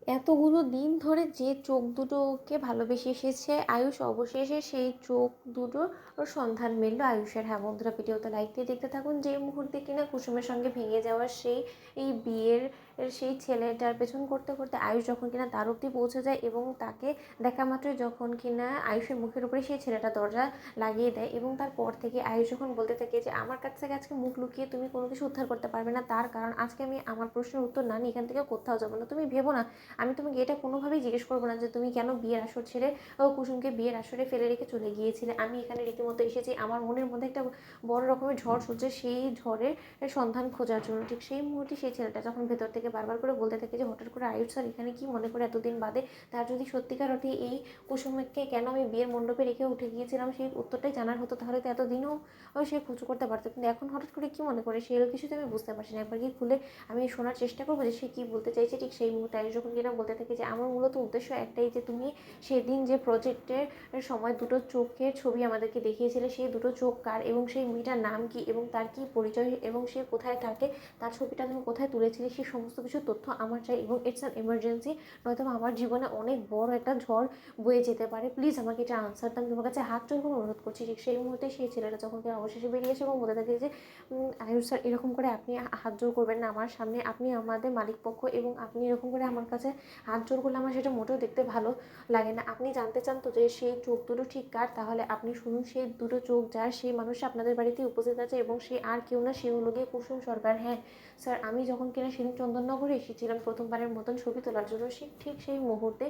এতগুলো দিন ধরে যে চোখ দুটোকে ভালোবেসে এসেছে আয়ুষ, অবশেষে সেই চোখ দুটোর সন্ধান মিলল আয়ুষের। হ্যাঁ বন্ধুরা, ভিডিওতে লাইক দিয়ে দেখতে থাকুন। যে মুহূর্তে কিনা কুসুমের সঙ্গে ভেঙে যাওয়ার এই বিয়ের সেই ছেলেটার পেছন করতে করতে আয়ুষ যখন কিনা তার অব্দি পৌঁছে যায় এবং তাকে দেখা মাত্রই যখন কিনা আয়ুষের মুখের উপরে সেই ছেলেটা দরজা লাগিয়ে দেয় এবং তারপর থেকে আয়ুষ যখন বলতে থাকে যে আমার কাছ থেকে আজকে মুখ লুকিয়ে তুমি কোনো কিছু উদ্ধার করতে পারবে না, তার কারণ আজকে আমি আমার প্রশ্নের উত্তর না নিয়ে এখান থেকে কোথাও যাবো না। তুমি ভেবো না, আমি তোমাকে এটা কোনোভাবেই জিজ্ঞেস করবো না যে তুমি কেন বিয়ের আসর ছেড়ে কুসুমকে বিয়ের আসরে ফেলে রেখে চলে গিয়েছিলে। আমি এখানে রীতিমতো এসেছি আমার মনের মধ্যে একটা বড় রকমের ঝড় চলছে, সেই ঝড়ের সন্ধান খোঁজার জন্য। ঠিক সেই মুহূর্তে সেই ছেলেটা যখন ভেতর থেকে বারবার করে বলতে থাকে যে হঠাৎ করে আয়ুষ স্যার এখানে কি মনে করে এতদিন বাদে তার যদি সত্যিকার অর্থে এই কুসুমকে কেন আমি বিয়ের মণ্ডপে রেখে উঠে গিয়েছিলাম সেই উত্তরটাই জানার হতো, তাহলে তো এতদিনও সে খোঁজ করতে পারতো। কিন্তু এখন হঠাৎ করে কি মনে করে সেগুলো কিছুতে আমি বুঝতে পারছি না। একবার কি খুলে আমি শোনার চেষ্টা করবো যে সে কী বলতে চাইছে। ঠিক সেই মুহূর্তে আয়ুষ যখন কিনা বলতে থাকে যে আমার মূলত উদ্দেশ্য একটাই, যে তুমি সেদিন যে প্রজেক্টের সময় দুটো চোখের ছবি আমাদেরকে দেখিয়েছিলে, সেই দুটো চোখ কার এবং সেই মেয়েটার নাম কি এবং তার কি পরিচয় এবং সে কোথায় থাকে, তার ছবিটা তুমি কোথায় তুলেছিলে, সেই সমস্ত কিছু তথ্য আমার চাই এবং ইটস অ্যান এমার্জেন্সি, নয়তো আমার জীবনে অনেক বড় একটা ঝড় বয়ে যেতে পারে। প্লিজ আমাকে এটা আনসার দাও, আমি তোমার কাছে হাত জোর করে অনুরোধ করছি। ঠিক সেই মুহূর্তে সেই ছেলেটা যখন কিনা অবশেষে বেরিয়ে আসে এবং বলে থাকে যে আয়ুষ স্যার এরকম করে আপনি হাত জোর করবেন না আমার সামনে, আপনি আমাদের মালিকপক্ষ এবং আপনি এরকম করে আমার কাছে হাত জোর করলে আমার সেটা মোটেও দেখতে ভালো লাগে না। আপনি জানতে চান তো যে সেই চোখ দুটো ঠিক কার, তাহলে আপনি শুনুন, সেই দুটো চোখ যার সেই মানুষটা আপনাদের বাড়িতে উপস্থিত আছে এবং সে আর কেউ না, সে হলো গিয়ে কুসুম সরকার। হ্যাঁ স্যার, আমি যখন কিনা সেদিন চন্দননগরে এসেছিলাম প্রথমবারের মতন ছবি তোলার জন্য, ঠিক সেই মুহূর্তে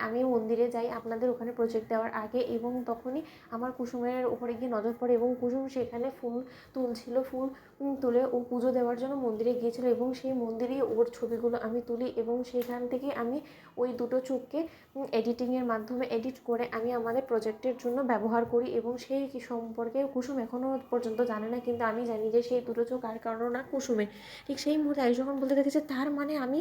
আমি মন্দিরে যাই আপনাদের ওখানে প্রজেক্ট দেওয়ার আগে এবং তখনই আমার কুসুমের উপরে গিয়ে নজর পড়ে এবং কুসুম সেখানে ফুল তুলছিল। ফুল তুলে ও পুজো দেওয়ার জন্য মন্দিরে গিয়েছিল এবং সেই মন্দিরেই ওর ছবিগুলো আমি তুলি এবং সেখান থেকে আমি ওই দুটো চোখকে এডিটিংয়ের মাধ্যমে এডিট করে আমি আমাদের প্রজেক্টের জন্য ব্যবহার করি এবং সেই সম্পর্কে কুসুম এখনও পর্যন্ত জানে না, কিন্তু আমি জানি যে সেই দুটো চোখ আর কারো না, কুসুমের। ঠিক সেই মুহূর্তে আয়ুষ যখন বলতে দেখেছে তার মানে আমি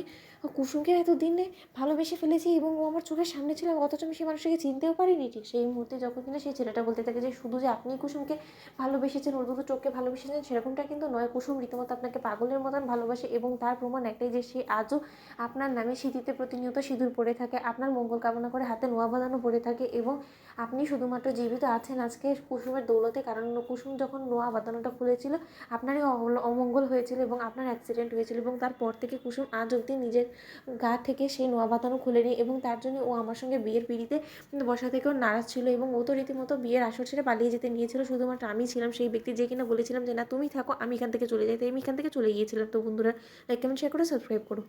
কুসুমকে এতদিনে ভালোবেসে ফেলেছি এবং ও আমার চোখের সামনে ছিল, অথচ আমি সেই মানুষটাকে চিনতেও পারিনি। ঠিক সেই মুহূর্তে যখন কিনা সেই ছেলেটা বলতে থাকে যে শুধু যে আপনি কুসুমকে ভালোবেসেছেন, ওর দুটো চোখকে ভালোবেসেছেন সেরকমটা কিন্তু নয়, কুসুম রীতিমতো আপনাকে পাগলের মতন ভালোবাসে এবং তার প্রমাণ একটাই যে সে আজও আপনার নামে সিঁথিতে প্রতিনিয়ত সিঁদুর পড়ে থাকে, আপনার মঙ্গল কামনা করে হাতে নোয়া বাঁধানো পড়ে থাকে এবং আপনি শুধুমাত্র জীবিত আছেন আজকে কুসুমের দৌলতে, কারণ কুসুম যখন নোয়া বাঁধানোটা খুলেছিল আপনারই অমঙ্গল হয়েছিল এবং আপনার অ্যাক্সিডেন্ট হয়েছিল এবং তারপর থেকে কুসুম আজ অবধি নিজের গা থেকে সেই নোয়া বাঁধানো খুলেনি এবং তার জন্য ও আমার সঙ্গে বিয়ের পিঁড়িতে বসা থেকেও নারাজ ছিল এবং ও তো রীতিমতো বিয়ের আসর ছেড়ে পালিয়ে যেতে নিয়েছিল। শুধুমাত্র আমি ছিলাম সেই ব্যক্তি যে কিনা বলেছিলাম যে না তুমি থাকো, আমি এখান থেকে চলে যাই, তাই আমি এখান থেকে চলে গিয়েছিলাম। তো বন্ধুরা, লাইক কমেন্ট শেয়ার করে সাবস্ক্রাইব করো।